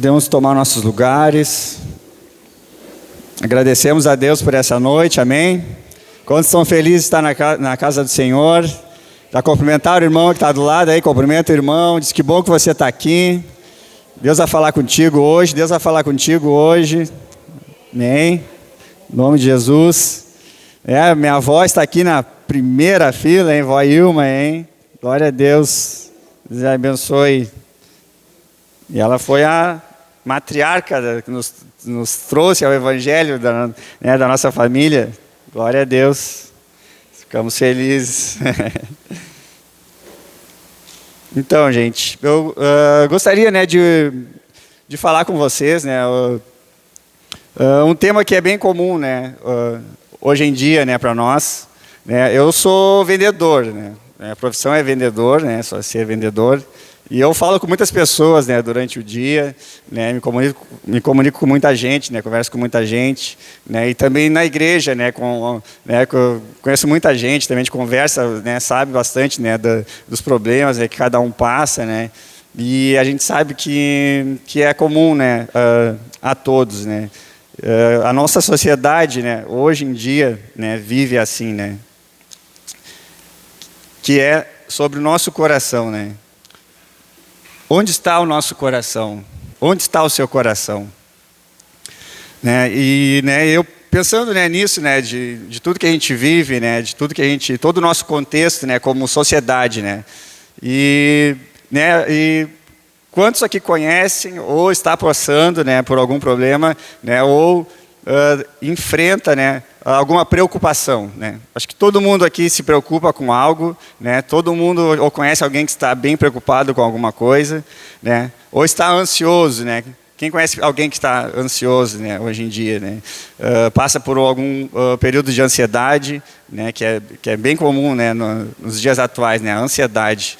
Podemos tomar nossos lugares. Agradecemos a Deus por essa noite, amém? Quantos estão felizes de estar na casa do Senhor? Já cumprimentaram o irmão que está do lado aí? Cumprimenta o irmão, diz que bom que você está aqui. Deus vai falar contigo hoje, amém? Em nome de Jesus. Minha avó está aqui na primeira fila, hein? Vó Ilma, hein? Glória a Deus. Deus abençoe. E ela foi a matriarca que nos trouxe ao Evangelho da nossa família. Glória a Deus. Ficamos felizes. Então, gente, eu gostaria de falar com vocês, um tema que é bem comum, hoje em dia, para nós. Eu sou vendedor, a profissão é vendedor, só ser vendedor. E eu falo com muitas pessoas, durante o dia, me comunico com muita gente, converso com muita gente, e também na igreja, conheço muita gente, também a gente conversa, sabe bastante, dos problemas que cada um passa, e a gente sabe que é comum, a todos, a nossa sociedade, hoje em dia, vive assim, que é sobre o nosso coração, Onde está o nosso coração? Onde está o seu coração? E eu pensando nisso, de tudo que a gente vive, de tudo que todo o nosso contexto, como sociedade, e quantos aqui conhecem ou está passando, por algum problema, ou enfrenta, alguma preocupação, Acho que todo mundo aqui se preocupa com algo, Todo mundo ou conhece alguém que está bem preocupado com alguma coisa, Ou está ansioso, Quem conhece alguém que está ansioso, hoje em dia, passa por algum período de ansiedade, que é bem comum, nos dias atuais, a ansiedade,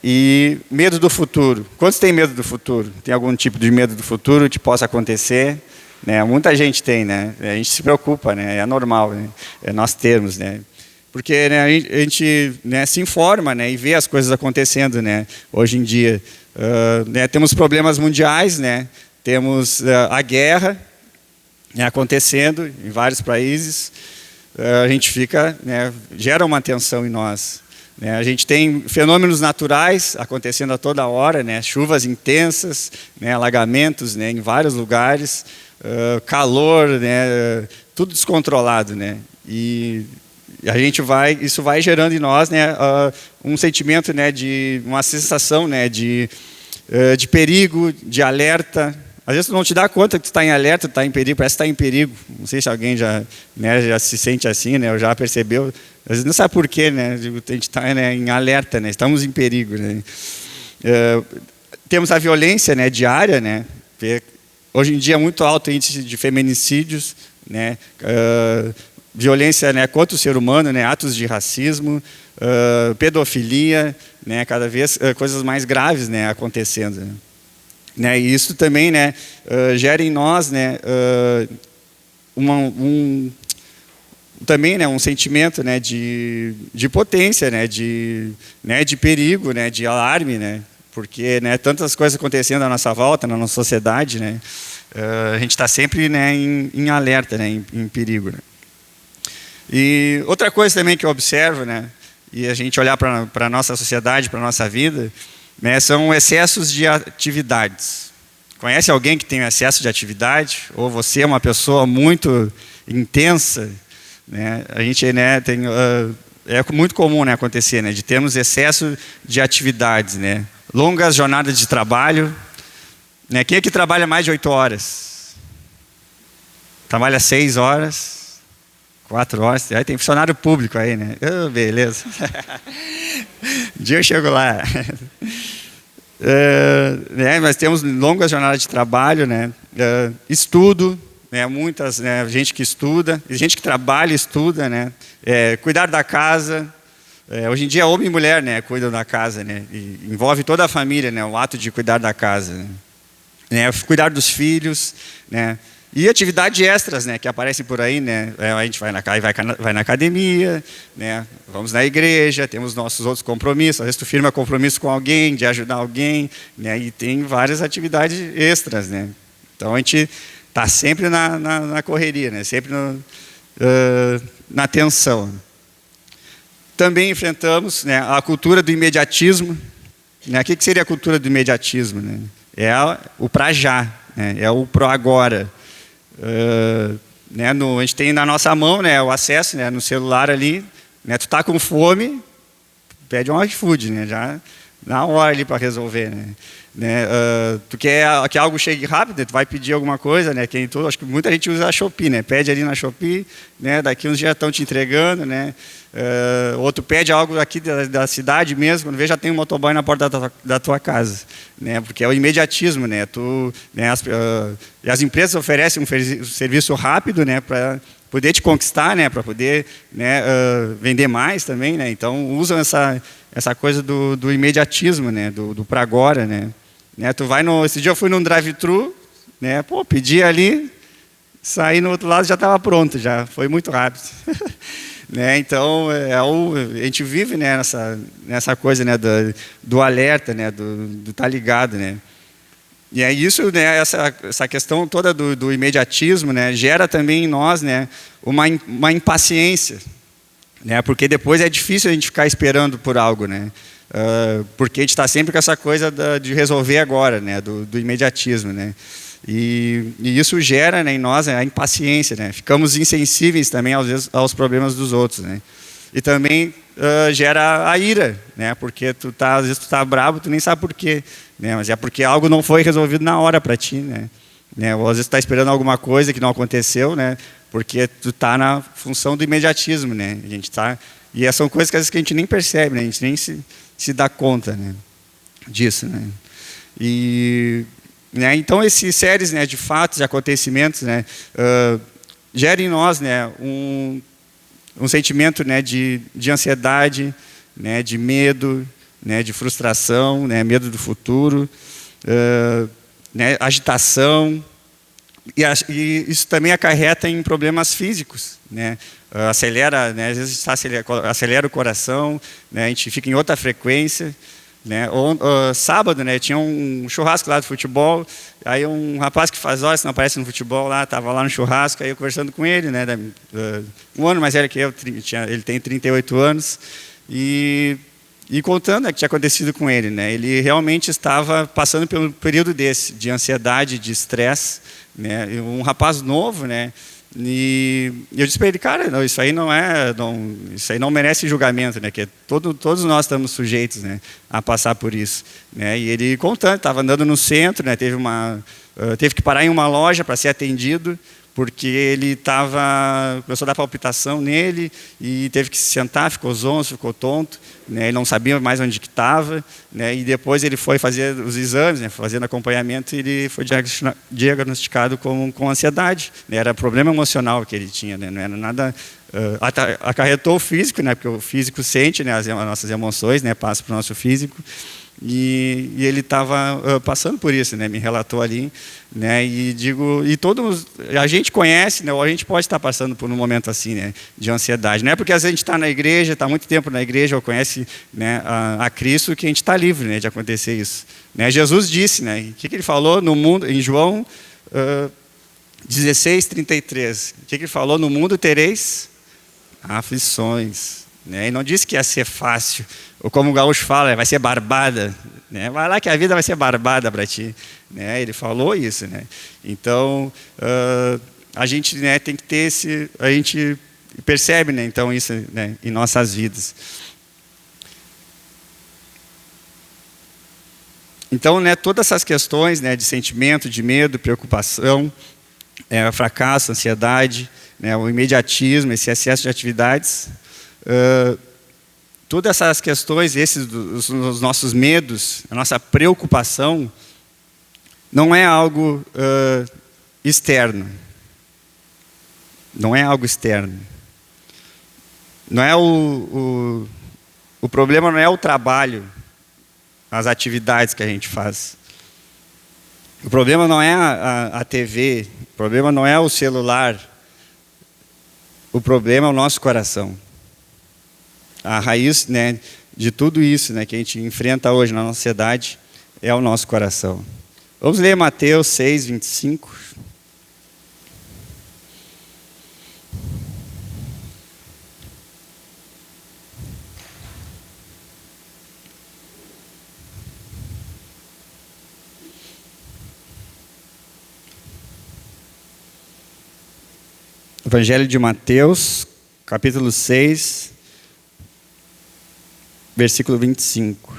E medo do futuro. Quantos têm medo do futuro? Tem algum tipo de medo do futuro que possa acontecer? Muita gente tem, a gente se preocupa, é normal, é nós termos, porque a gente se informa, e vê as coisas acontecendo, hoje em dia. Temos problemas mundiais, temos a guerra acontecendo em vários países, a gente fica, gera uma tensão em nós. A gente tem fenômenos naturais acontecendo a toda hora, chuvas intensas, alagamentos em vários lugares, calor, tudo descontrolado, e a gente isso vai gerando em nós, um sentimento, de uma sensação, de perigo, de alerta. Às vezes tu não te dá conta que tu está em alerta, tu está em perigo, parece que está em perigo. Não sei se alguém já se sente assim, ou já percebeu. Às vezes não sabe por quê, a gente está em alerta, estamos em perigo. Temos a violência diária, hoje em dia é muito alto o índice de feminicídios, violência contra o ser humano, atos de racismo, pedofilia, cada vez coisas mais graves acontecendo. E isso também gera em nós também um sentimento de potência, de perigo, de alarme, porque tantas coisas acontecendo à nossa volta, na nossa sociedade, a gente está sempre em alerta, em perigo. E outra coisa também que eu observo, e a gente olhar para a nossa sociedade, para a nossa vida, são excessos de atividades. Conhece alguém que tem excesso de atividade? Ou você é uma pessoa muito intensa? A gente tem, é muito comum acontecer, de termos excesso de atividades, longas jornadas de trabalho. Quem é que trabalha mais de 8 horas? Trabalha 6 horas? 4 horas, aí tem funcionário público aí, Oh, beleza. Um dia eu chego lá. Mas temos longas jornadas de trabalho, estudo, muitas, gente que estuda, gente que trabalha e estuda, cuidar da casa. Hoje em dia, homem e mulher, cuidam da casa, e envolve toda a família, o ato de cuidar da casa. Cuidar dos filhos, E atividades extras, né, que aparecem por aí, né, a gente vai na academia, né, vamos na igreja, temos nossos outros compromissos, às vezes tu firma compromisso com alguém, de ajudar alguém, né, e tem várias atividades extras, né. Então a gente está sempre na correria, né, sempre na tensão. Também enfrentamos, né, a cultura do imediatismo, né. O que seria a cultura do imediatismo, né? É o pra já, né, é o pro agora. Né, a gente tem na nossa mão, né, o acesso, né, no celular ali, né, tu está com fome, pede um iFood, né, já na hora ali para resolver, né, tu quer que algo chegue rápido, tu vai pedir alguma coisa, né, acho que muita gente usa a Shopee, né, pede ali na Shopee, né, daqui uns dias estão te entregando, né, ou tu pede algo aqui da cidade mesmo, quando vê já tem um motoboy na porta da tua casa, né, porque é o imediatismo, né, as empresas oferecem um serviço rápido, né, para poder te conquistar, né, para poder, né, vender mais também, né, então usam essa coisa do imediatismo, né, do para agora, né, tu vai esse dia eu fui num drive-thru, né, pedi ali, saí no outro lado já estava pronto, já foi muito rápido. Né, então a gente vive, né, nessa coisa, né, do alerta, né, do tá ligado, né. E é isso, né, essa questão toda do imediatismo, né, gera também em nós, né, uma impaciência, né, porque depois é difícil a gente ficar esperando por algo, né, porque a gente está sempre com essa coisa de resolver agora, né, do imediatismo, né. E isso gera, né, em nós, né, a impaciência, né? Ficamos insensíveis também às vezes aos problemas dos outros, né? E também gera a ira, né? Porque às vezes tu tá bravo, tu nem sabe por quê, né? Mas é porque algo não foi resolvido na hora para ti, né? Ou às vezes tu tá esperando alguma coisa que não aconteceu, né? Porque tu tá na função do imediatismo, né? A gente tá e são coisas que às vezes que a gente nem percebe, né? A gente nem se dá conta, né, disso, né? Né, então, essas séries, né, de fatos e acontecimentos, né, geram em nós, né, um sentimento, né, de ansiedade, né, de medo, né, de frustração, né, medo do futuro, né, agitação, e isso também acarreta em problemas físicos, né, acelera, né, às vezes acelera o coração, né, a gente fica em outra frequência. Né? Sábado, né, tinha um churrasco lá do futebol, aí um rapaz que faz horas, não aparece no futebol lá, estava lá no churrasco, aí eu conversando com ele, né, um ano mais velho que eu, ele tem 38 anos, e contando o que tinha acontecido com ele, né, ele realmente estava passando pelo período de ansiedade, de estresse, né, um rapaz novo, né, e eu disse para ele, cara, não, isso aí isso aí não merece julgamento, né? Que todos nós estamos sujeitos, né, a passar por isso, né? E ele contando, estava andando no centro, né? Teve que parar em uma loja para ser atendido, porque ele começou a dar palpitação nele e teve que se sentar, ficou zonzo, ficou tonto, né? Ele não sabia mais onde que estava, né? E depois ele foi fazer os exames, né? Fazendo acompanhamento, e ele foi diagnosticado com ansiedade, né? Era problema emocional que ele tinha, né? Não era nada acarretou o físico, né? Porque o físico sente, né, as nossas emoções, né? Passa para o nosso físico. E ele estava passando por isso, né? Me relatou ali, né? E a gente conhece, né? Ou a gente pode estar passando por um momento assim, né? De ansiedade. Não é porque às vezes a gente está na igreja, está muito tempo na igreja, ou conhece, né, a Cristo, que a gente está livre, né, de acontecer isso. Né? Jesus disse, né? O que ele falou no mundo em João 16:33? O que ele falou? No mundo tereis aflições. Né? E não disse que ia ser fácil, ou como o gaúcho fala, vai ser barbada, né? Vai lá que a vida vai ser barbada para ti, né? Ele falou isso, né? Então a gente, né, tem que ter a gente percebe, né, então isso, né, em nossas vidas. Então, né, todas essas questões, né, de sentimento, de medo, preocupação, fracasso, ansiedade, né, o imediatismo, esse excesso de atividades, todas essas questões, os nossos medos, a nossa preocupação, não é algo externo. Não é algo externo. Não é o problema não é o trabalho, as atividades que a gente faz. O problema não é a TV, O problema não é o celular. O problema é o nosso coração. A raiz, né, de tudo isso, né, que a gente enfrenta hoje na nossa sociedade é o nosso coração. Vamos ler Mateus 6, 25. Evangelho de Mateus, capítulo 6, versículo 25.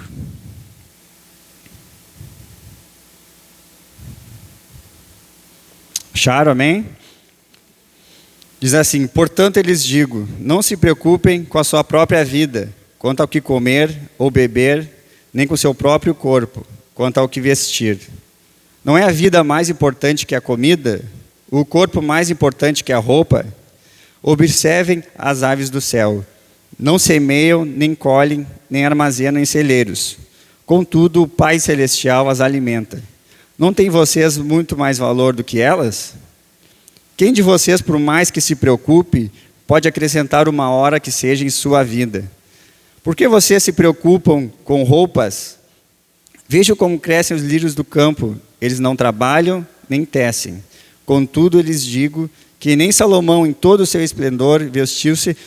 Acharam, amém? Diz assim: portanto, eu lhes digo, não se preocupem com a sua própria vida, quanto ao que comer ou beber, nem com o seu próprio corpo, quanto ao que vestir. Não é a vida mais importante que a comida? O corpo mais importante que a roupa? Observem as aves do céu. Não semeiam, nem colhem, nem armazenam em celeiros. Contudo, o Pai Celestial as alimenta. Não têm vocês muito mais valor do que elas? Quem de vocês, por mais que se preocupe, pode acrescentar uma hora que seja em sua vida? Por que vocês se preocupam com roupas? Vejam como crescem os lírios do campo. Eles não trabalham, nem tecem. Contudo, eu lhes digo que nem Salomão, em todo o seu esplendor, vestiu-se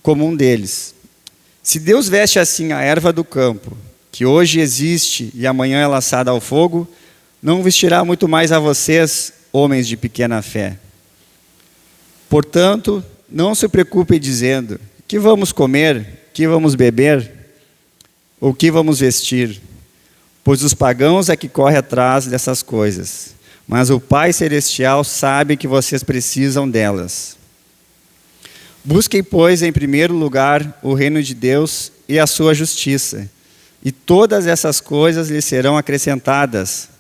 como um deles. Se Deus veste assim a erva do campo, que hoje existe e amanhã é lançada ao fogo, não vestirá muito mais a vocês, homens de pequena fé. Portanto, não se preocupem dizendo: que vamos comer, que vamos beber, ou que vamos vestir? Pois os pagãos é que correm atrás dessas coisas. Mas o Pai Celestial sabe que vocês precisam delas. Busquem, pois, em primeiro lugar o reino de Deus e a sua justiça, e todas essas coisas lhes serão acrescentadas.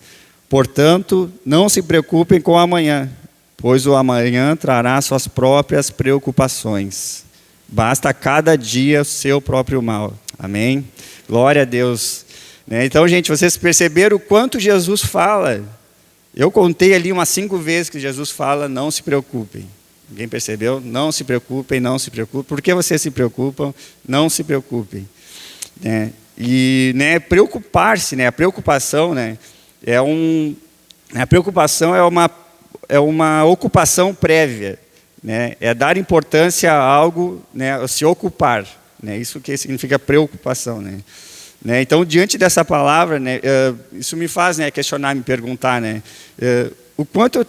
Portanto, não se preocupem com o amanhã, pois o amanhã trará suas próprias preocupações. Basta a cada dia o seu próprio mal. Amém? Glória a Deus. Então, gente, vocês perceberam o quanto Jesus fala. Eu contei ali umas 5 vezes que Jesus fala: não se preocupem. Alguém percebeu? Não se preocupem, não se preocupem. Por que vocês se preocupam? Não se preocupem. E preocupar-se, a preocupação, a preocupação é uma ocupação prévia, é dar importância a algo, se ocupar, isso que significa preocupação, Então, diante dessa palavra, isso me faz questionar, me perguntar, o quanto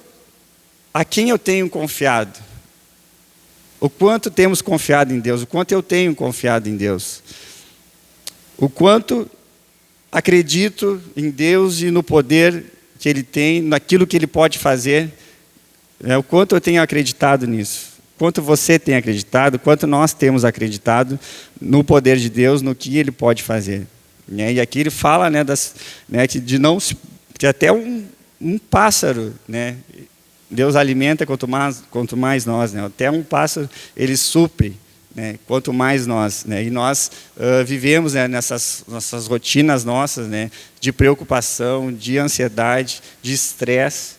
a quem eu tenho confiado? O quanto temos confiado em Deus? O quanto eu tenho confiado em Deus? O quanto acredito em Deus e no poder que Ele tem, naquilo que Ele pode fazer? O quanto eu tenho acreditado nisso? Quanto você tem acreditado? Quanto nós temos acreditado no poder de Deus, no que Ele pode fazer? E aqui ele fala que até um pássaro, Deus alimenta quanto mais nós, até um pássaro ele supre, quanto mais nós, e nós vivemos nessas nossas rotinas nossas, de preocupação, de ansiedade, de estresse,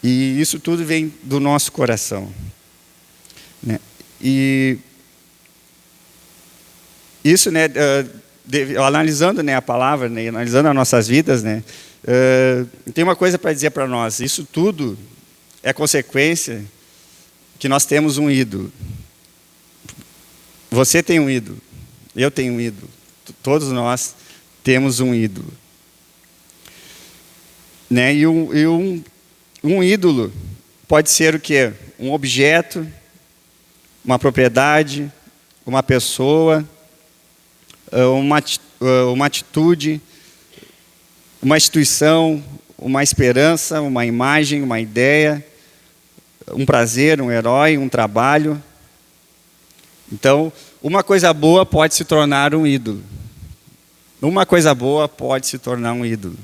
e isso tudo vem do nosso coração, e isso, analisando a palavra, analisando as nossas vidas, tem uma coisa para dizer para nós: isso tudo é consequência que nós temos um ídolo. Você tem um ídolo, eu tenho um ídolo, todos nós temos um ídolo. E um ídolo pode ser o quê? Um objeto, uma propriedade, uma pessoa, uma atitude, uma instituição, uma esperança, uma imagem, uma ideia, um prazer, um herói, um trabalho. Então, uma coisa boa pode se tornar um ídolo. Uma coisa boa pode se tornar um ídolo.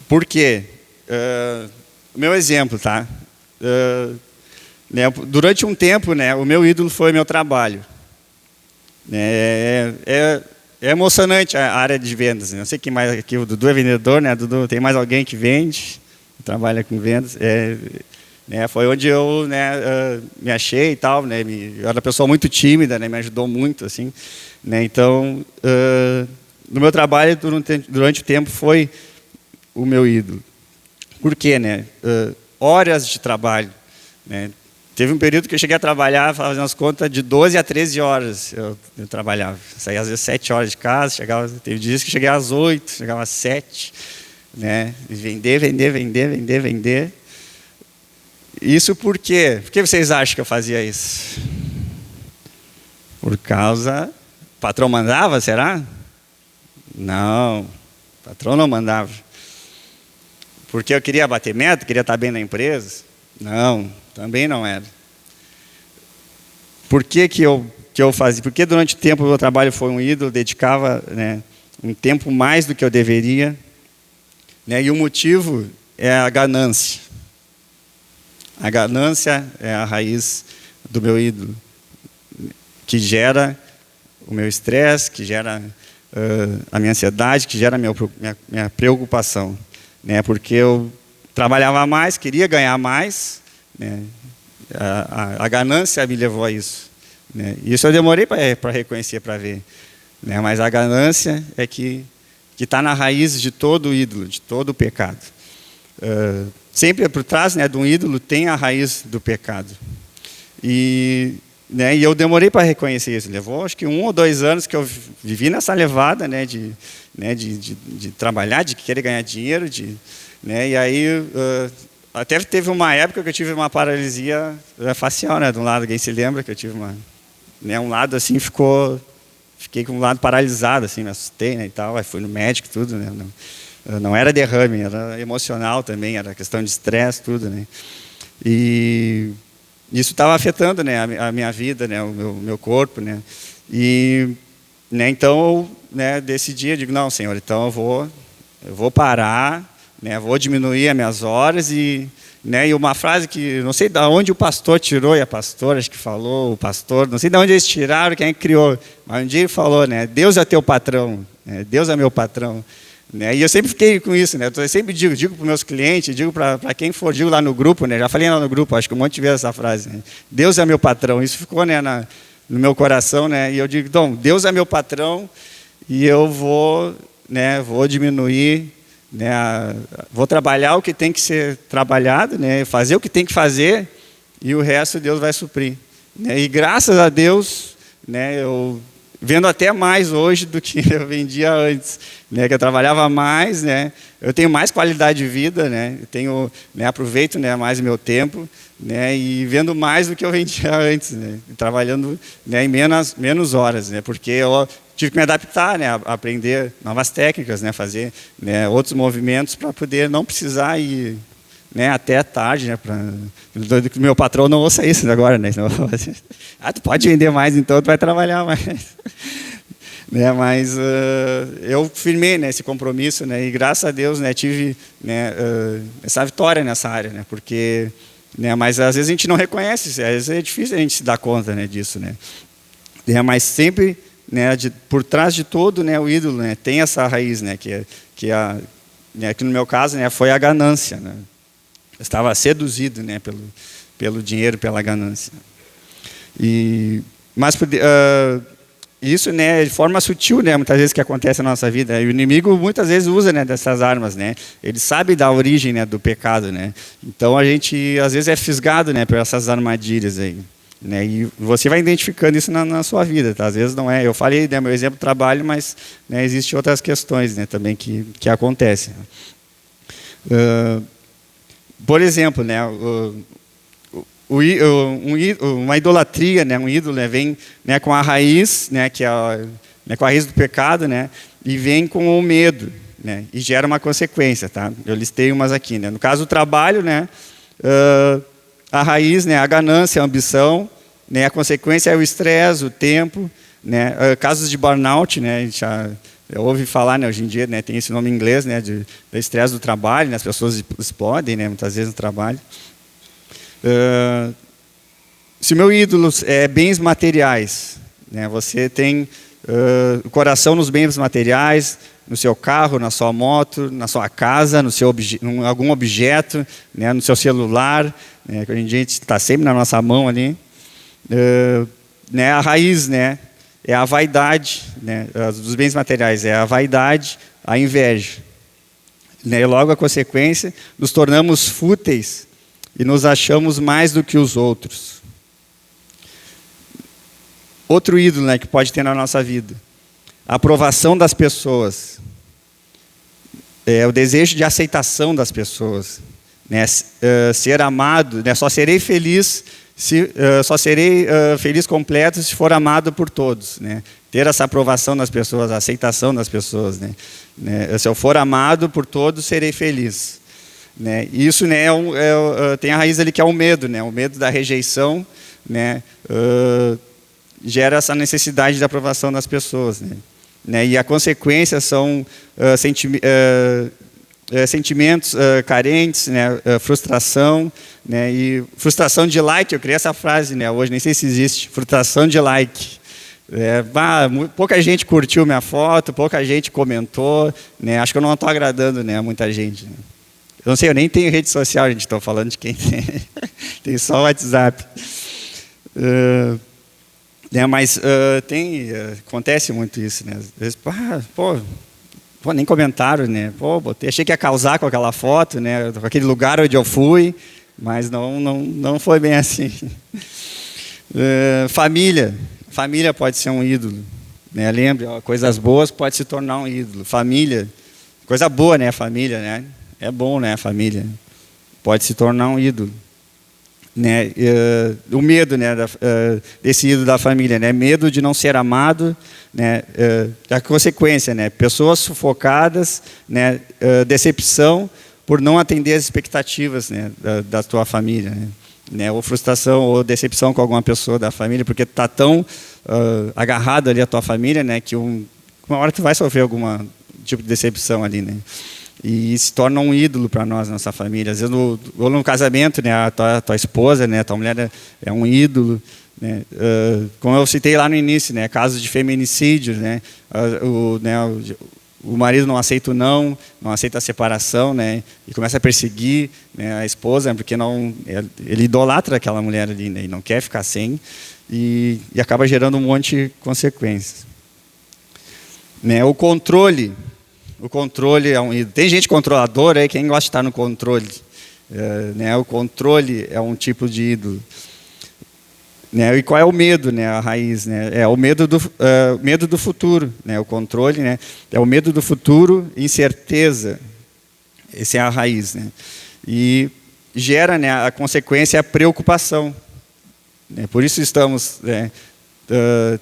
Por quê? Meu exemplo, tá? Durante um tempo, o meu ídolo foi meu trabalho. É emocionante a área de vendas. Não sei quem mais aqui, o Dudu é vendedor, Dudu, tem mais alguém que vende? trabalha com vendas. Né, foi onde eu, né, me achei e tal, né, eu era uma pessoa muito tímida, né, me ajudou muito, assim, né, então, no meu trabalho, durante o tempo, foi o meu ídolo. Por quê, né? Horas de trabalho, né? Teve um período que eu cheguei a trabalhar, fazendo as contas, de 12 a 13 horas eu trabalhava. Saía às vezes 7 horas de casa, teve dias que cheguei às 8, chegava às 7, né? E vender. Isso por quê? Por que vocês acham que eu fazia isso? Por causa... O patrão mandava, será? Não, o patrão não mandava. Porque eu queria bater meta, queria estar bem na empresa? Não, também não era. Por que eu fazia? Porque durante o tempo o meu trabalho foi um ídolo, dedicava, né, um tempo mais do que eu deveria, né, e o motivo é a ganância. A ganância é a raiz do meu ídolo, que gera o meu estresse, que gera a minha ansiedade, que gera a minha preocupação. Né, porque eu trabalhava mais, queria ganhar mais, né, a ganância me levou a isso. Né, isso eu demorei para reconhecer, para ver. Né, mas a ganância é que está na raiz de todo ídolo, de todo o pecado. Sempre por trás, né, de um ídolo tem a raiz do pecado. E eu demorei para reconhecer isso. Levou acho que 1 ou 2 anos que eu vivi nessa levada, né, de trabalhar, de querer ganhar dinheiro, e aí até teve uma época que eu tive uma paralisia facial, né, de um lado. Alguém se lembra que eu tive um lado assim fiquei com um lado paralisado, assim, me assustei, né, e tal. Aí fui no médico, tudo, né. Não era derrame, era emocional também, era questão de estresse, tudo, né. E isso estava afetando, né, a minha vida, né, o meu corpo, né. E então eu decidi, eu digo, não, Senhor, então eu vou parar, né, vou diminuir as minhas horas e uma frase que não sei de onde o pastor tirou, e a pastora acho que falou, o pastor, não sei de onde eles tiraram, quem criou, mas um dia ele falou, né, Deus é teu patrão, né, Deus é meu patrão. Né, e eu sempre fiquei com isso, né, eu sempre digo para os meus clientes, digo para quem for, digo lá no grupo, né, já falei lá no grupo, acho que um monte de vezes essa frase, né, Deus é meu patrão, isso ficou, né, no meu coração, né, e eu digo, então, Deus é meu patrão e eu vou diminuir, né, vou trabalhar o que tem que ser trabalhado, né, fazer o que tem que fazer e o resto Deus vai suprir. Né, e graças a Deus, né, eu vendo até mais hoje do que eu vendia antes, né, que eu trabalhava mais, né, eu tenho mais qualidade de vida, né, eu tenho, né, aproveito, né, mais o meu tempo, né, e vendo mais do que eu vendia antes, né, trabalhando, né, em menos horas, né, porque eu tive que me adaptar, né, a aprender novas técnicas, né, fazer, né, outros movimentos para poder não precisar ir, né, até tarde, né, que meu patrão não ouça isso agora, né, senão, tu pode vender mais, então tu vai trabalhar mais. Né, mas eu firmei, né, esse compromisso, né, e graças a Deus, né, tive, né, essa vitória nessa área, né, porque, né, mas às vezes a gente não reconhece, às vezes é difícil a gente se dar conta, né, disso, né, mas sempre, né, por trás de todo, né, o ídolo, né, tem essa raiz, né, que no meu caso, né, foi a ganância, né. Eu estava seduzido, né, pelo dinheiro, pela ganância. Mas isso, né, de forma sutil, né, muitas vezes que acontece na nossa vida. E o inimigo muitas vezes usa, né, dessas armas, né. Ele sabe da origem, né, do pecado, né. Então a gente às vezes é fisgado, né, por essas armadilhas aí. Né, e você vai identificando isso na sua vida, tá? Às vezes não é. Eu falei, né, meu exemplo trabalho, mas, né, existem outras questões, né, também que acontecem. Por exemplo, né, uma idolatria, né, um ídolo, né, vem, né, com a raiz, né, com a raiz do pecado, né, e vem com o medo, né, e gera uma consequência, tá? Eu listei umas aqui, né. No caso do trabalho, né, a raiz, né, a ganância, a ambição, né, a consequência é o estresse, o tempo, né, casos de burnout, né, a gente já ouve falar, né, hoje em dia, né, tem esse nome em inglês, né, do estresse do trabalho, né, as pessoas explodem, né, muitas vezes no trabalho. Se o meu ídolo é bens materiais, né, você tem o coração nos bens materiais, no seu carro, na sua moto, na sua casa, no seu algum objeto, né, no seu celular, né, que a gente está sempre na nossa mão ali. Né, a raiz, né, é a vaidade, né, dos bens materiais, é a vaidade, a inveja. Né, e logo a consequência, nos tornamos fúteis e nos achamos mais do que os outros. Outro ídolo, né, que pode ter na nossa vida, a aprovação das pessoas, o desejo de aceitação das pessoas, né, ser amado, né, só serei feliz completo se for amado por todos, né, ter essa aprovação das pessoas, a aceitação das pessoas, né, se eu for amado por todos, serei feliz, né, e isso, né, tem a raiz ali que é o medo, né, o medo da rejeição, né, gera essa necessidade da aprovação das pessoas, né? E a consequência são sentimentos carentes, né? Frustração, né? E frustração de like, eu criei essa frase, né? Hoje, nem sei se existe, frustração de like. Pouca gente curtiu minha foto, pouca gente comentou, né? Acho que eu não estou agradando, né, a muita gente. Né? Eu não sei, eu nem tenho rede social, gente, estou falando de quem tem. Tem só o WhatsApp. Né, mas acontece muito isso, né? Às vezes, nem comentaram, né? Achei que ia causar com aquela foto, né? Com aquele lugar onde eu fui, mas não foi bem assim. Família pode ser um ídolo, né? Lembre, coisas boas pode se tornar um ídolo. Família, coisa boa, né? Família, né? É bom, né? Família pode se tornar um ídolo. Né, o medo, né, desse ídolo da família, né, medo de não ser amado, né, a consequência, né, pessoas sufocadas, né, decepção por não atender as expectativas, né, da tua família, né, ou frustração ou decepção com alguma pessoa da família, porque tu está tão agarrado ali à tua família, né, que uma hora tu vai sofrer algum tipo de decepção ali, né. E se torna um ídolo para nós, nossa família. Às vezes, ou no casamento, né, a tua esposa, né, a tua mulher é um ídolo. Né, como eu citei lá no início, né, casos de feminicídio, né, o marido não aceita não aceita a separação, né, e começa a perseguir, né, a esposa, porque ele idolatra aquela mulher ali, né, e não quer ficar sem, e acaba gerando um monte de consequências. Né, o controle é um ídolo. Tem gente controladora aí, quem gosta de estar no controle. Né, o controle é um tipo de ídolo. Né, e qual é o medo, né, a raiz? Né, é o medo do futuro. Né, o controle, né, é o medo do futuro, incerteza. Essa é a raiz. Né, e gera, né, a consequência é a preocupação. Né, por isso estamos... Né,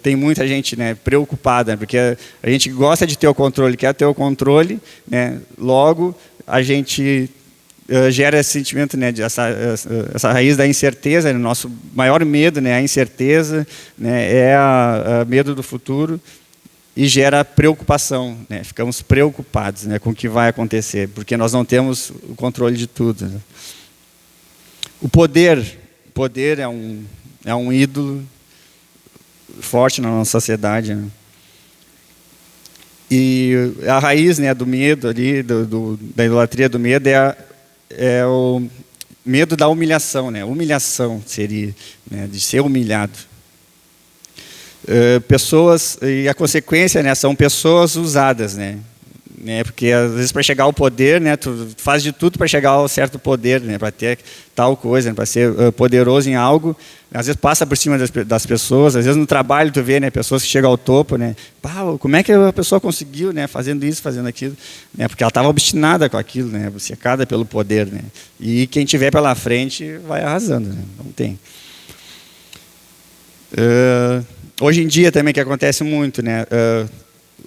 tem muita gente, né, preocupada, porque a gente gosta de ter o controle, quer ter o controle, né, logo a gente gera esse sentimento, né, essa raiz da incerteza, né, nosso maior medo, né, a incerteza, né, é a medo do futuro e gera preocupação, né, ficamos preocupados, né, com o que vai acontecer, porque nós não temos o controle de tudo. Né. O poder é um ídolo forte na nossa sociedade, né? E a raiz, né, do medo ali, da idolatria do medo é o medo da humilhação, né? Humilhação seria, né, de ser humilhado. E a consequência, né, são pessoas usadas, né? Porque às vezes para chegar ao poder, né, tu faz de tudo para chegar ao certo poder, né, para ter tal coisa, né, para ser poderoso em algo. Às vezes passa por cima das pessoas, às vezes no trabalho tu vê, né, pessoas que chegam ao topo, né, como é que a pessoa conseguiu, né, fazendo isso, fazendo aquilo, né, porque ela estava obstinada com aquilo, né, obcecada pelo poder, né, e quem tiver pela frente vai arrasando, né, não tem. Hoje em dia também que acontece muito, né,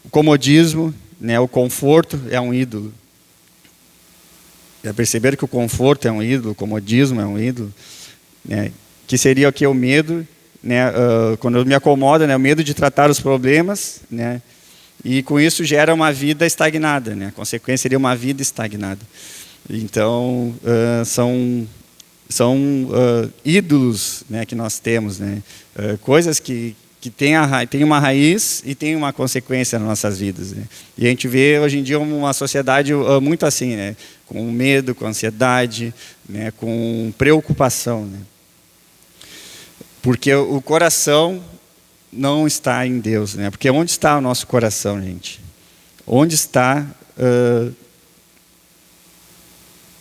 o comodismo, né, o conforto é um ídolo. Já perceberam que o conforto é um ídolo, o comodismo é um ídolo, né? Que seria o que? O medo, né? Quando eu me acomodo, né? O medo de tratar os problemas, né? E com isso gera uma vida estagnada, né? A consequência seria uma vida estagnada. Então, são ídolos, né, que nós temos, né? Coisas que que tem uma raiz e tem uma consequência nas nossas vidas, né? E a gente vê hoje em dia uma sociedade muito assim, né? Com medo, com ansiedade, né? Com preocupação, né? Porque o coração não está em Deus, né? Porque onde está o nosso coração, gente? Onde está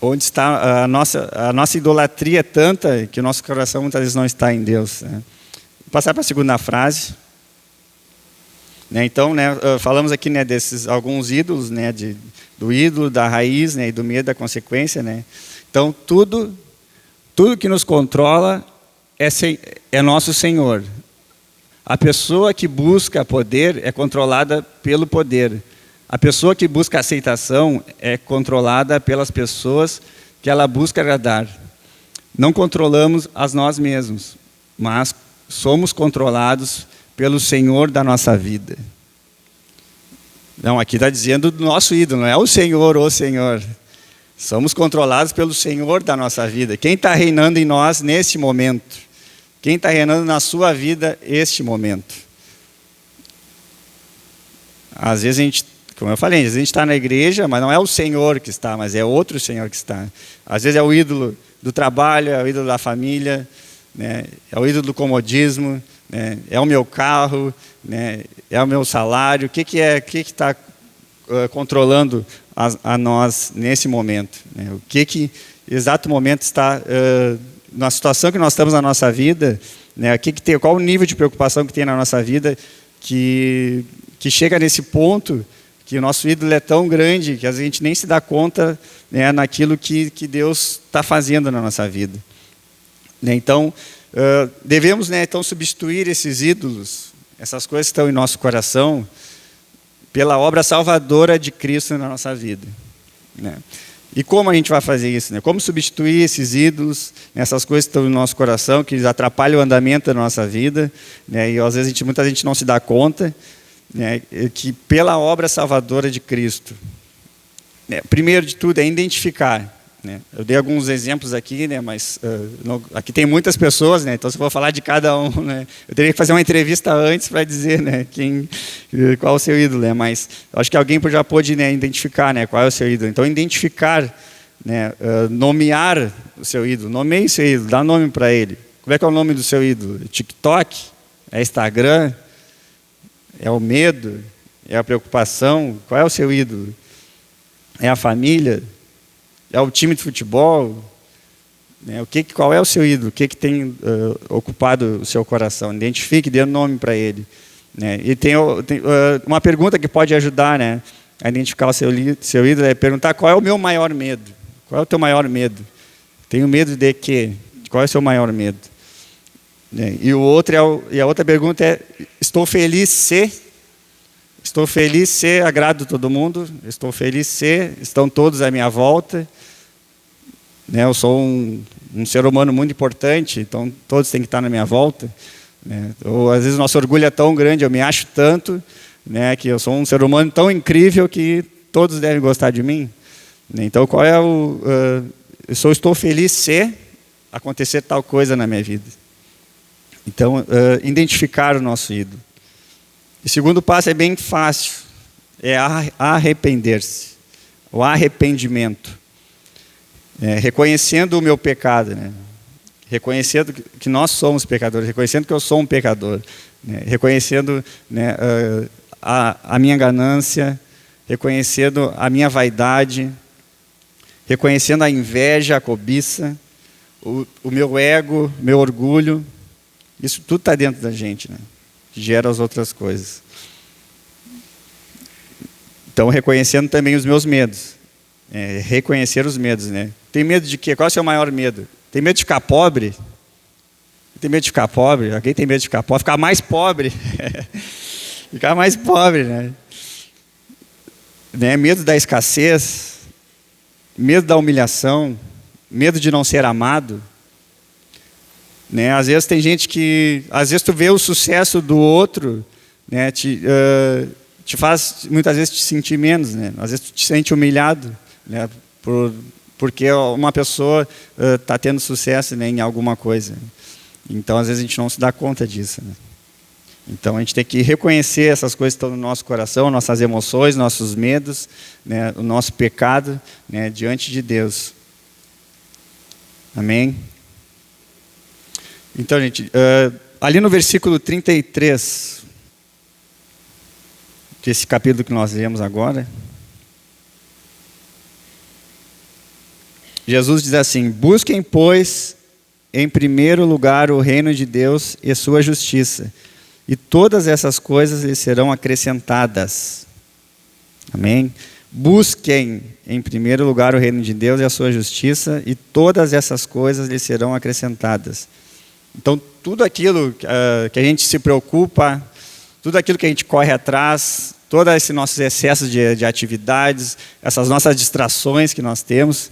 a nossa idolatria é tanta que o nosso coração muitas vezes não está em Deus, né? Vou passar para a segunda frase. Né, então, né, falamos aqui, né, desses alguns ídolos, né, do ídolo, da raiz, né, e do medo, da consequência, né? Então, tudo que nos controla é nosso Senhor. A pessoa que busca poder é controlada pelo poder. A pessoa que busca aceitação é controlada pelas pessoas que ela busca agradar. Não controlamos a nós mesmos, mas somos controlados pelo Senhor da nossa vida. Não, aqui está dizendo do nosso ídolo, não é o Senhor. Somos controlados pelo Senhor da nossa vida. Quem está reinando em nós neste momento? Quem está reinando na sua vida este momento? Às vezes a gente, como eu falei, às vezes a gente está na igreja, mas não é o Senhor que está, mas é outro Senhor que está. Às vezes é o ídolo do trabalho, é o ídolo da família, né? É o ídolo do comodismo, né? É o meu carro, né? É o meu salário. O que está controlando a nós nesse momento, né? O que exato momento está na situação que nós estamos na nossa vida, né? Qual o nível de preocupação que tem na nossa vida que chega nesse ponto que o nosso ídolo é tão grande que às vezes a gente nem se dá conta, né, naquilo que Deus está fazendo na nossa vida. Né? Então, devemos, né, então, substituir esses ídolos, essas coisas que estão em nosso coração, pela obra salvadora de Cristo na nossa vida. Né? E como a gente vai fazer isso? Né? Como substituir esses ídolos, essas coisas que estão no nosso coração, que atrapalham o andamento da nossa vida, né? E às vezes muita gente não se dá conta, né, que pela obra salvadora de Cristo. Né? Primeiro de tudo é identificar. Né? Eu dei alguns exemplos aqui, né, mas aqui tem muitas pessoas, né, então se eu for falar de cada um, né, eu teria que fazer uma entrevista antes para dizer, né, qual é o seu ídolo. Né, mas acho que alguém já pôde, né, identificar, né, qual é o seu ídolo. Então, identificar, né, nomear o seu ídolo. Nomeie o seu ídolo, dá nome para ele. Como é que é o nome do seu ídolo? TikTok? É Instagram? É o medo? É a preocupação? Qual é o seu ídolo? É a família? É o time de futebol? Né? Qual é o seu ídolo? O que tem ocupado o seu coração? Identifique, dê um nome para ele. Né? E tem uma pergunta que pode ajudar, né, a identificar o seu ídolo, é perguntar qual é o meu maior medo. Qual é o teu maior medo? Tenho medo de quê? Qual é o seu maior medo? Né? E a outra pergunta é: estou feliz se agrado todo mundo? Estou feliz se estão todos à minha volta? Né, eu sou um ser humano muito importante, então todos têm que estar na minha volta. Né? Ou às vezes o nosso orgulho é tão grande, eu me acho tanto, né, que eu sou um ser humano tão incrível que todos devem gostar de mim. Né? Então, qual é estou feliz se acontecer tal coisa na minha vida. Então, identificar o nosso ídolo. E o segundo passo é bem fácil, é arrepender-se, o arrependimento. Reconhecendo o meu pecado, né? Reconhecendo que nós somos pecadores, reconhecendo que eu sou um pecador, né? Reconhecendo, né, a minha ganância, reconhecendo a minha vaidade, reconhecendo a inveja, a cobiça, o meu ego, meu orgulho. Isso tudo está dentro da gente, né? Que gera as outras coisas. Então, reconhecendo também os meus medos. Reconhecer os medos, né? Tem medo de quê? Qual é o seu maior medo? Tem medo de ficar pobre? Tem medo de ficar pobre? Alguém tem medo de ficar pobre? Ficar mais pobre. Ficar mais pobre, né? Medo da escassez, medo da humilhação, medo de não ser amado. Né? Às vezes tem gente que... Às vezes tu vê o sucesso do outro, né? Te faz, muitas vezes, te sentir menos. Né? Às vezes tu te sente humilhado, né? Porque uma pessoa está tendo sucesso, né, em alguma coisa. Então, às vezes, a gente não se dá conta disso. Né? Então a gente tem que reconhecer essas coisas que estão no nosso coração, nossas emoções, nossos medos, né, o nosso pecado, né, diante de Deus. Amém? Então, gente, ali no versículo 33, desse capítulo que nós lemos agora, Jesus diz assim: busquem, pois, em primeiro lugar o reino de Deus e sua justiça, e todas essas coisas lhes serão acrescentadas. Amém? Busquem em primeiro lugar o reino de Deus e a sua justiça, e todas essas coisas lhes serão acrescentadas. Então, tudo aquilo que a gente se preocupa, tudo aquilo que a gente corre atrás, todos esses nossos excessos de atividades, essas nossas distrações que nós temos,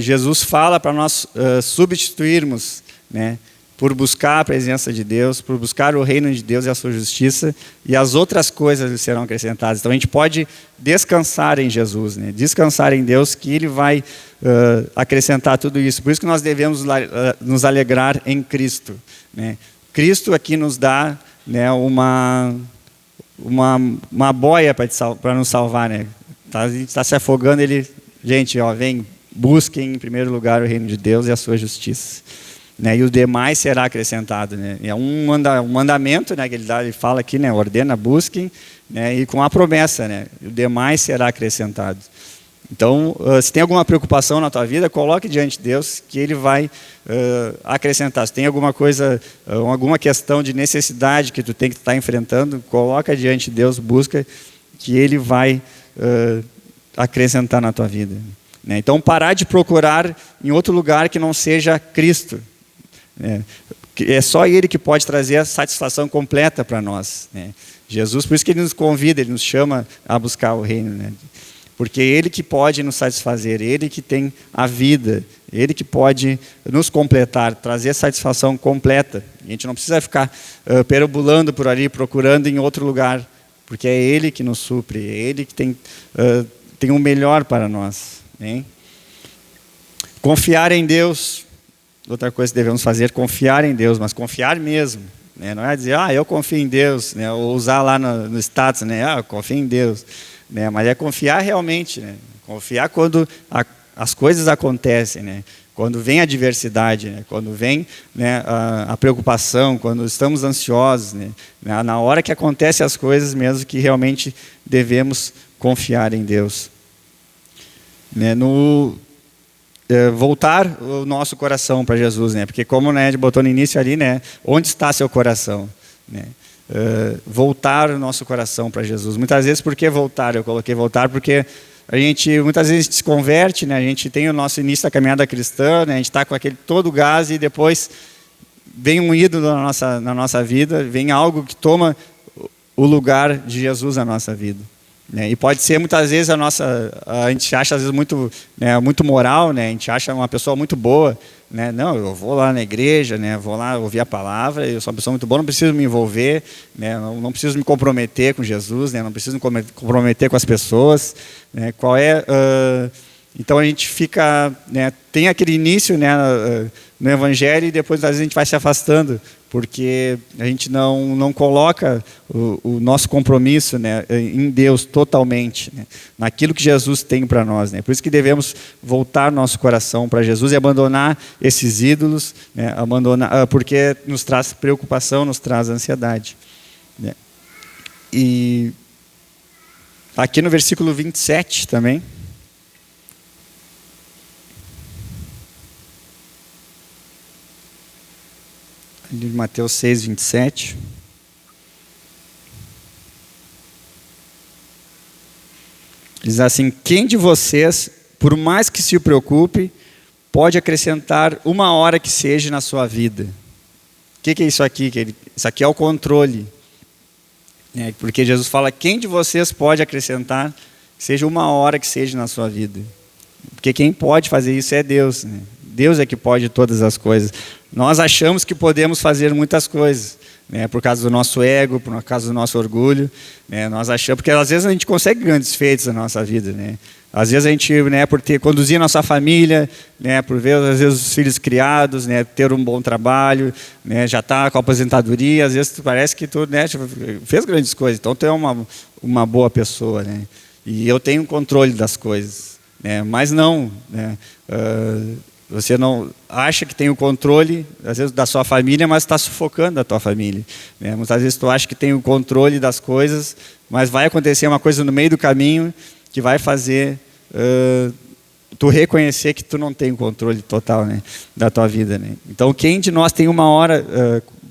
Jesus fala para nós substituirmos, né, por buscar a presença de Deus, por buscar o reino de Deus e a sua justiça, e as outras coisas lhe serão acrescentadas. Então a gente pode descansar em Jesus, né? Descansar em Deus, que Ele vai acrescentar tudo isso. Por isso que nós devemos nos alegrar em Cristo, né? Cristo aqui nos dá, né, uma boia para nos salvar, né? A gente está se afogando, gente, vem, busquem em primeiro lugar o reino de Deus e a sua justiça, né, e o demais será acrescentado, né? É um mandamento, né, que ele fala aqui, né, ordena, busquem, né, e com a promessa, né, o demais será acrescentado. Então, se tem alguma preocupação na tua vida, coloque diante de Deus, que Ele vai acrescentar. Se tem alguma coisa, alguma questão de necessidade que tu tem que estar enfrentando, coloca diante de Deus, busca, que Ele vai acrescentar na tua vida, né? Então, parar de procurar em outro lugar que não seja Cristo. É só Ele que pode trazer a satisfação completa para nós, né? Jesus, por isso que Ele nos convida, Ele nos chama a buscar o reino, né? Porque é Ele que pode nos satisfazer, Ele que tem a vida, Ele que pode nos completar, trazer satisfação completa. A gente não precisa ficar perambulando por ali, procurando em outro lugar, porque é Ele que nos supre, é Ele que tem o melhor para nós, né? Confiar em Deus. Outra coisa que devemos fazer é confiar em Deus, mas confiar mesmo, né? Não é dizer, eu confio em Deus, né? Ou usar lá no status, né? Eu confio em Deus, né? Mas é confiar realmente, né? Confiar quando as coisas acontecem, né? Quando vem a adversidade, né? Quando vem, né, a preocupação, quando estamos ansiosos, né? Na hora que acontecem as coisas mesmo, que realmente devemos confiar em Deus, né? Voltar o nosso coração para Jesus, né? Porque como, né, a gente botou no início ali, né, onde está seu coração, né? Voltar o nosso coração para Jesus. Muitas vezes, por que voltar? Eu coloquei voltar porque a gente muitas vezes se converte, né? A gente tem o nosso início da caminhada cristã, né? A gente está com aquele todo o gás e depois vem um ídolo na nossa vida, vem algo que toma o lugar de Jesus na nossa vida, né? E pode ser muitas vezes a gente acha às vezes muito, né, muito moral, né? A gente acha uma pessoa muito boa, né? Não, eu vou lá na igreja, né? Vou lá ouvir a palavra, eu sou uma pessoa muito boa, não preciso me envolver, né? Não preciso me comprometer com Jesus, né? Não preciso me comprometer com as pessoas, né? Então a gente fica, né, tem aquele início, né, no Evangelho, e depois às vezes a gente vai se afastando, porque a gente não coloca o nosso compromisso, né, em Deus totalmente, né, naquilo que Jesus tem para nós, né? Por isso que devemos voltar nosso coração para Jesus e abandonar esses ídolos, né, porque nos traz preocupação, nos traz ansiedade, né? E aqui no versículo 27 também, de Mateus 6, 27. Diz assim: quem de vocês, por mais que se preocupe, pode acrescentar uma hora que seja na sua vida? O que é isso aqui? Isso aqui é o controle, né? Porque Jesus fala: quem de vocês pode acrescentar que seja uma hora que seja na sua vida? Porque quem pode fazer isso é Deus, né? Deus é que pode todas as coisas. Nós achamos que podemos fazer muitas coisas, né, por causa do nosso ego, por causa do nosso orgulho, né? Nós achamos, porque às vezes a gente consegue grandes feitos na nossa vida, né? Às vezes a gente, né, por conduzir a nossa família, né, por ver às vezes os filhos criados, né, ter um bom trabalho, né, já está com a aposentadoria, às vezes parece que tu, né, fez grandes coisas, então tu é uma boa pessoa, né, e eu tenho controle das coisas, né, mas não, né, você não acha que tem o controle, às vezes, da sua família, mas está sufocando a tua família, né? Muitas vezes tu acha que tem o controle das coisas, mas vai acontecer uma coisa no meio do caminho que vai fazer tu reconhecer que tu não tem o controle total, né, da tua vida, né? Então, quem de nós tem uma hora,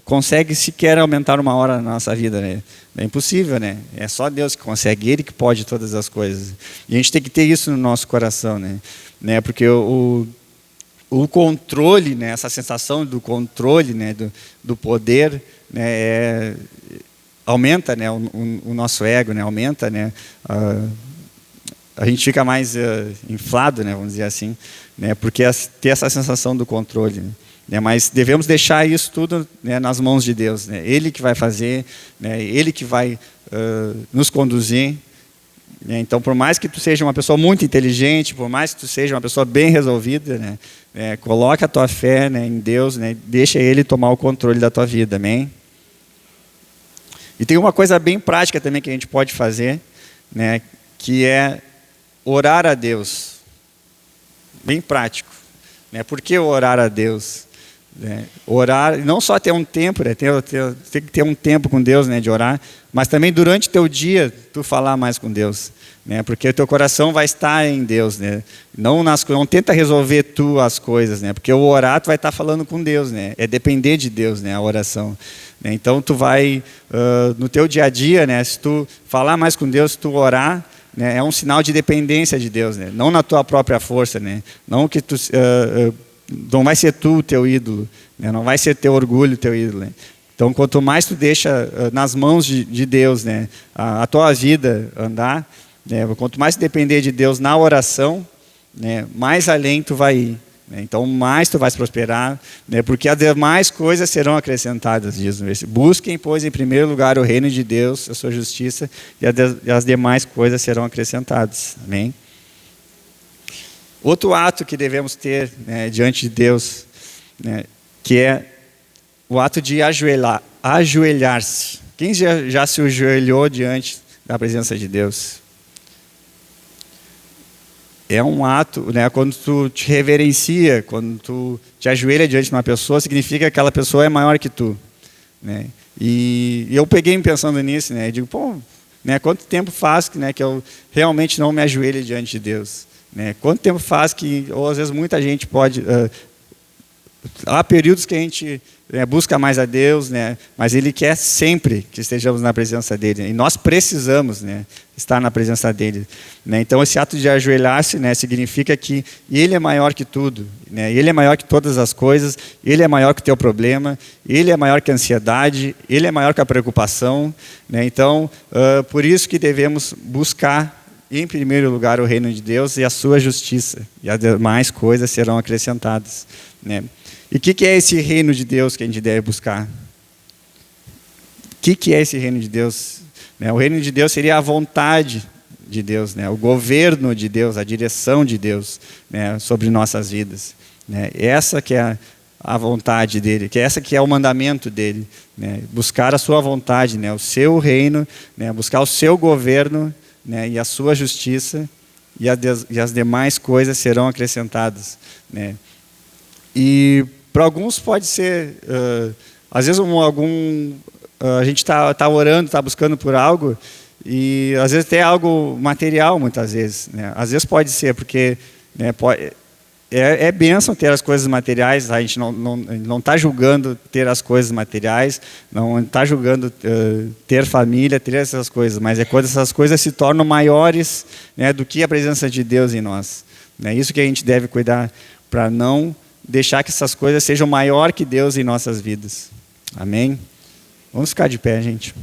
consegue sequer aumentar uma hora na nossa vida, né? É impossível, né? É só Deus que consegue, Ele que pode todas as coisas. E a gente tem que ter isso no nosso coração, né? Porque o controle, né, essa sensação do controle, né, do poder, né, aumenta, né, o nosso ego, né, aumenta, né, a gente fica mais inflado, né, vamos dizer assim, né, porque ter essa sensação do controle, né, mas devemos deixar isso tudo, né, nas mãos de Deus, né, Ele que vai fazer, né, Ele que vai nos conduzir. Então, por mais que tu seja uma pessoa muito inteligente, por mais que tu seja uma pessoa bem resolvida, né, coloque a tua fé, né, em Deus, né, deixa Ele tomar o controle da tua vida, amém? E tem uma coisa bem prática também que a gente pode fazer, né, que é orar a Deus. Bem prático, né? Por que orar a Deus? Orar, não só ter um tempo, né, tem que ter um tempo com Deus, né, de orar, mas também durante teu dia tu falar mais com Deus, né, porque o teu coração vai estar em Deus, né, não tenta resolver tu as coisas, né, porque o orar tu vai estar falando com Deus, né, é depender de Deus, né, a oração, né, então tu vai no teu dia a dia, né, se tu falar mais com Deus, se tu orar, né, é um sinal de dependência de Deus, né, não na tua própria força, né, não que tu não vai ser tu o teu ídolo, né? Não vai ser teu orgulho o teu ídolo, né? Então, quanto mais tu deixa nas mãos de Deus, né, a tua vida andar, né, quanto mais tu depender de Deus na oração, né, mais além tu vai ir, né? Então, mais tu vais prosperar, né, porque as demais coisas serão acrescentadas, diz no versículo. Busquem, pois, em primeiro lugar o reino de Deus, a sua justiça, e as demais coisas serão acrescentadas. Amém? Outro ato que devemos ter, né, diante de Deus, né, que é o ato de ajoelhar-se. Quem já se ajoelhou diante da presença de Deus? É um ato, né, quando tu te reverencia, quando tu te ajoelha diante de uma pessoa, significa que aquela pessoa é maior que tu, né? E eu peguei me pensando nisso, né, e digo, pô, né, quanto tempo faz que eu realmente não me ajoelho diante de Deus? Né? Quanto tempo faz que, ou às vezes muita gente pode, há períodos que a gente busca mais a Deus, né? Mas Ele quer sempre que estejamos na presença dEle, e nós precisamos, né, estar na presença dEle, né? Então esse ato de ajoelhar-se, né, significa que Ele é maior que tudo, né? Ele é maior que todas as coisas, Ele é maior que o teu problema, Ele é maior que a ansiedade, Ele é maior que a preocupação, né? Então, por isso que devemos buscar em primeiro lugar o reino de Deus e a sua justiça, e as demais coisas serão acrescentadas, né? E o que é esse reino de Deus que a gente deve buscar? O que é esse reino de Deus? O reino de Deus seria a vontade de Deus, né? O governo de Deus, a direção de Deus, né, sobre nossas vidas, né? Essa que é a vontade dele, essa que é o mandamento dele, né? Buscar a sua vontade, né? O seu reino, né? Buscar o seu governo, né, e a sua justiça, e as demais coisas serão acrescentadas, né? E para alguns pode ser, às vezes a gente está orando, está buscando por algo, e às vezes até algo material, muitas vezes, né? Às vezes pode ser, porque, né, é bênção ter as coisas materiais, a gente não está julgando ter as coisas materiais, não está julgando ter família, ter essas coisas, mas é quando essas coisas se tornam maiores, né, do que a presença de Deus em nós. É isso que a gente deve cuidar, para não deixar que essas coisas sejam maior que Deus em nossas vidas. Amém? Vamos ficar de pé, gente.